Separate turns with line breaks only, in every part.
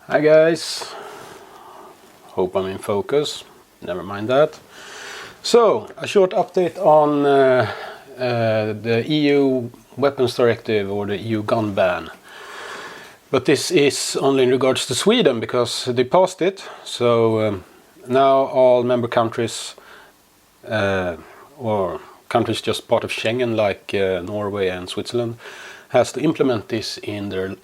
Hi guys, hope I'm in focus, never mind that. So, a short update on the EU Weapons Directive or the EU gun ban. But this is only in regards to Sweden because they passed it, so now all member countries or countries just part of Schengen like Norway and Switzerland has to implement this in their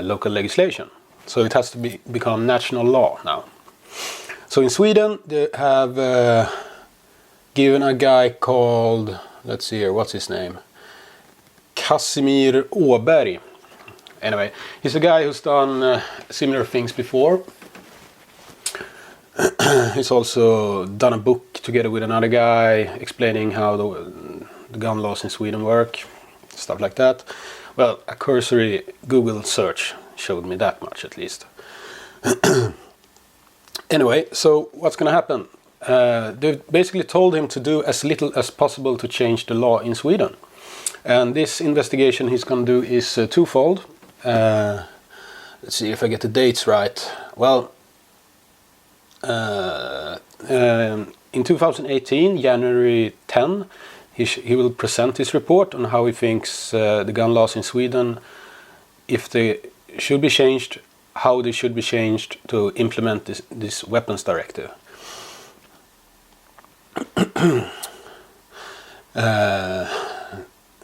local legislation. So it has to become national law now. So in Sweden they have given a guy called, let's see here, what's his name? Casimir Åberg. Anyway, he's a guy who's done similar things before. He's also done a book together with another guy explaining how the gun laws in Sweden work, stuff like that. Well, a cursory Google search showed me that much at least. Anyway, so what's gonna happen? They've basically told him to do as little as possible to change the law in Sweden. And this investigation he's gonna do is twofold. Let's see if I get the dates right. Well, in 2018, January 10, he will present his report on how he thinks the gun laws in Sweden, if they should be changed, how they should be changed to implement this weapons directive.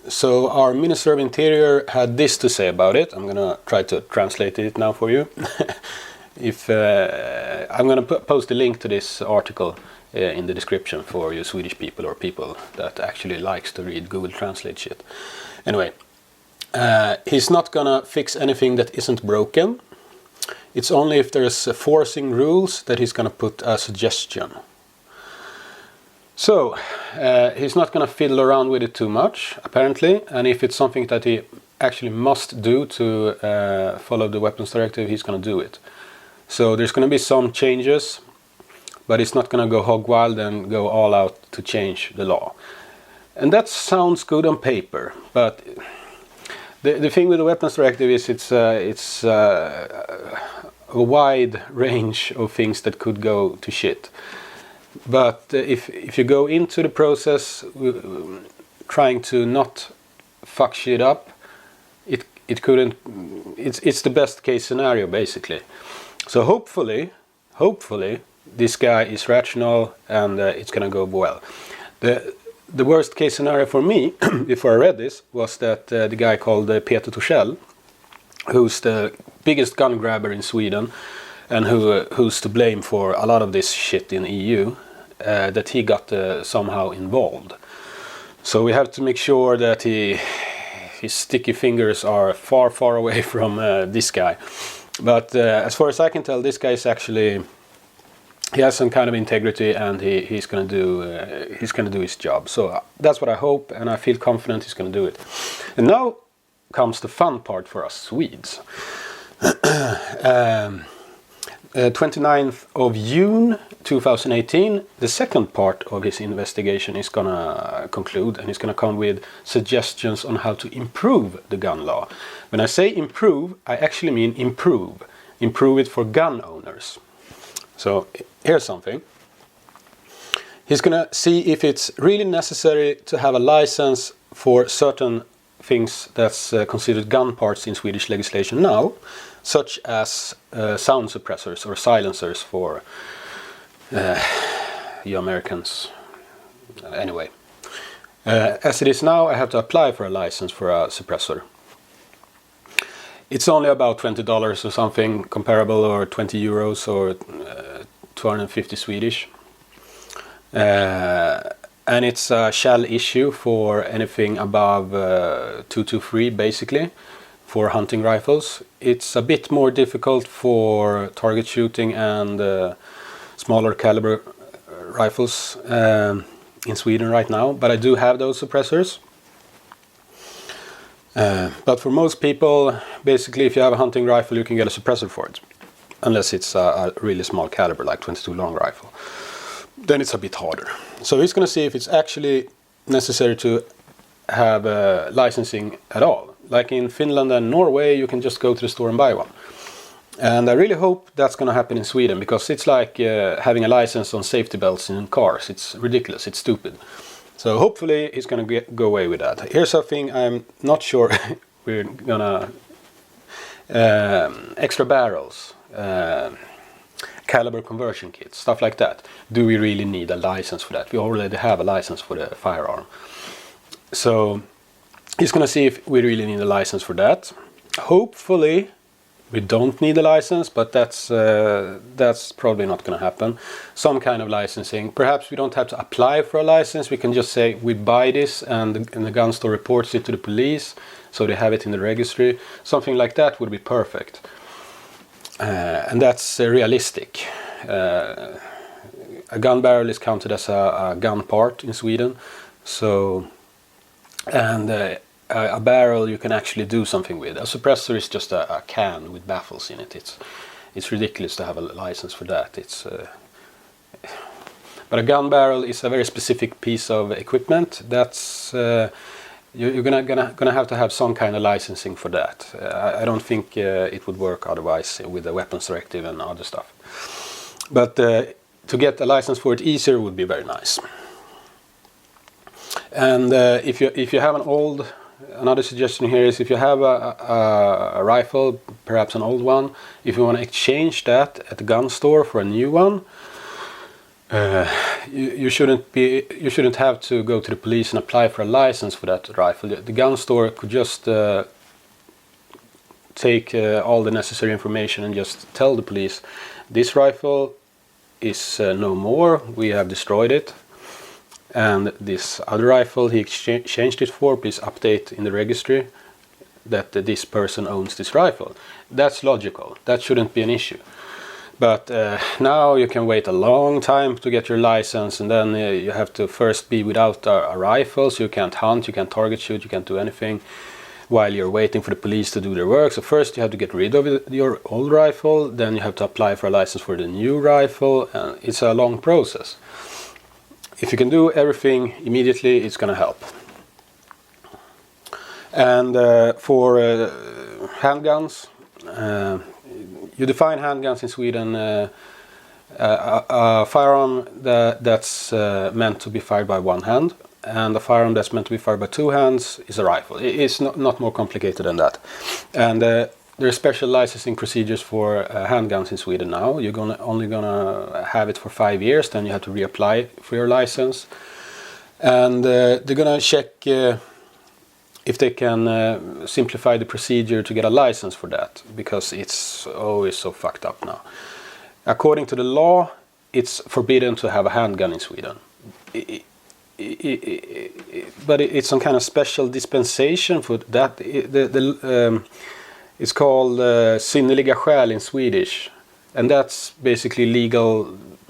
So our Minister of Interior had this to say about it. I'm gonna try to translate it now for you. I'm gonna post a link to this article in the description for you Swedish people or people that actually likes to read Google Translate shit. Anyway, he's not gonna fix anything that isn't broken. It's only if there's forcing rules that he's gonna put a suggestion. So, he's not gonna fiddle around with it too much, apparently, and if it's something that he actually must do to follow the weapons directive, he's gonna do it. So there's gonna be some changes, but it's not gonna go hog wild and go all out to change the law. And that sounds good on paper, but the thing with the weapons directive is it's a wide range of things that could go to shit. But if you go into the process trying to not fuck shit up, it's the best case scenario basically. So hopefully this guy is rational and it's gonna go well. The worst case scenario for me before I read this was that the guy called Peter Torssell, who's the biggest gun grabber in Sweden and who's to blame for a lot of this shit in EU, that he got somehow involved. So we have to make sure that his sticky fingers are far away from this guy. But as far as I can tell, this guy is actually, he has some kind of integrity and he's gonna do his job. So that's what I hope, and I feel confident he's gonna do it. And now comes the fun part for us Swedes. 29th of June 2018, the second part of his investigation is gonna conclude, and he's gonna come with suggestions on how to improve the gun law. When I say improve, I actually mean improve. Improve it for gun owners. So here's something. He's gonna see if it's really necessary to have a license for certain things that's considered gun parts in Swedish legislation now, such as sound suppressors or silencers for you Americans. Anyway, as it is now, I have to apply for a license for a suppressor. It's only about $20 or something comparable, or 20 euros or 250 Swedish. And it's a shall issue for anything above 223 basically, for hunting rifles. It's a bit more difficult for target shooting and smaller caliber rifles in Sweden right now, but I do have those suppressors. But for most people, basically if you have a hunting rifle you can get a suppressor for it, unless it's a really small caliber like 22 long rifle. Then it's a bit harder. So he's gonna see if it's actually necessary to have licensing at all. Like in Finland and Norway, you can just go to the store and buy one. And I really hope that's going to happen in Sweden, because it's like having a license on safety belts in cars. It's ridiculous, it's stupid. So hopefully he's going to go away with that. Here's something I'm not sure we're going to... extra barrels, caliber conversion kits, stuff like that. Do we really need a license for that? We already have a license for the firearm. So he's going to see if we really need a license for that. Hopefully we don't need a license, but that's probably not going to happen. Some kind of licensing. Perhaps we don't have to apply for a license. We can just say we buy this, and the gun store reports it to the police, so they have it in the registry. Something like that would be perfect. And that's realistic. A gun barrel is counted as a gun part in Sweden. So, and a barrel you can actually do something with. A suppressor is just a can with baffles in it. It's ridiculous to have a license for that. But a gun barrel is a very specific piece of equipment. That's you're gonna have to have some kind of licensing for that. I don't think it would work otherwise with the weapons directive and other stuff. But to get a license for it easier would be very nice. And if you have another suggestion here is, if you have a rifle, perhaps an old one, if you want to exchange that at the gun store for a new one, you shouldn't have to go to the police and apply for a license for that rifle. The gun store could just take all the necessary information and just tell the police, this rifle is no more, we have destroyed it, and this other rifle he exchanged it for, please update in the registry that this person owns this rifle. That's logical, that shouldn't be an issue. But now you can wait a long time to get your license, and then you have to first be without a rifle, so you can't hunt, you can't target shoot, you can't do anything while you're waiting for the police to do their work. So first you have to get rid of your old rifle, then you have to apply for a license for the new rifle, and it's a long process. If you can do everything immediately, it's going to help. And for handguns, you define handguns in Sweden, a firearm that's meant to be fired by one hand, and a firearm that's meant to be fired by two hands is a rifle. It's not more complicated than that. And there are special licensing procedures for handguns in Sweden now. You're only gonna have it for 5 years, then you have to reapply for your license. And they're gonna check if they can simplify the procedure to get a license for that, because it's always so fucked up now. According to the law, it's forbidden to have a handgun in Sweden. But it's some kind of special dispensation for that. It's called synnerliga skäl in Swedish, and that's basically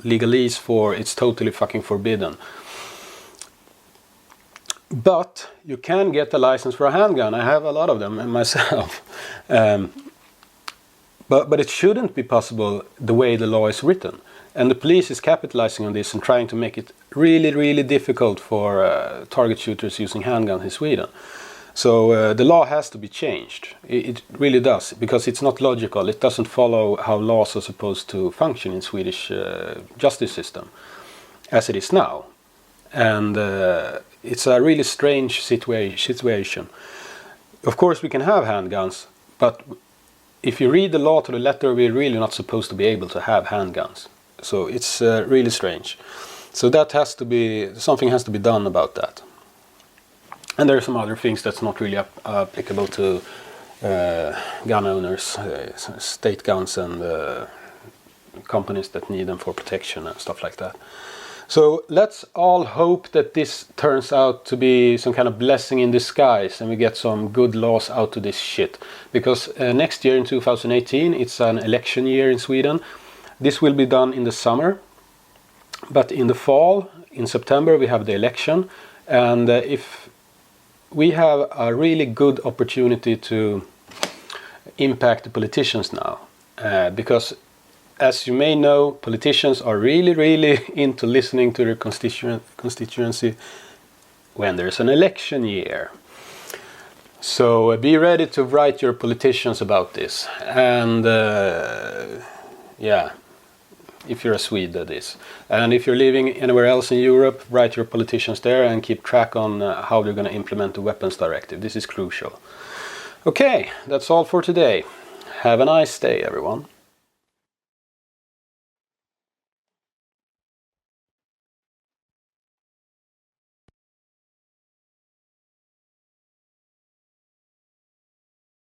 legalese for it's totally fucking forbidden. But you can get a license for a handgun. I have a lot of them myself. But it shouldn't be possible the way the law is written. And the police is capitalizing on this and trying to make it really, really difficult for target shooters using handguns in Sweden. So the law has to be changed. It really does, because it's not logical. It doesn't follow how laws are supposed to function in Swedish justice system as it is now. And it's a really strange situation. Of course we can have handguns, but if you read the law to the letter, we're really not supposed to be able to have handguns. So it's really strange. So that has to be, something has to be done about that. And there are some other things that's not really applicable to gun owners, state guns and companies that need them for protection and stuff like that. So let's all hope that this turns out to be some kind of blessing in disguise and we get some good laws out of this shit. Because next year in 2018, it's an election year in Sweden. This will be done in the summer. But in the fall, in September, we have the election. And if we have a really good opportunity to impact the politicians now, because as you may know, politicians are really, really into listening to their constituency when there's an election year. So be ready to write your politicians about this, and yeah, if you're a Swede, that is. And if you're living anywhere else in Europe, write your politicians there and keep track on how they're going to implement the weapons directive. This is crucial. Okay, that's all for today. Have a nice day, everyone.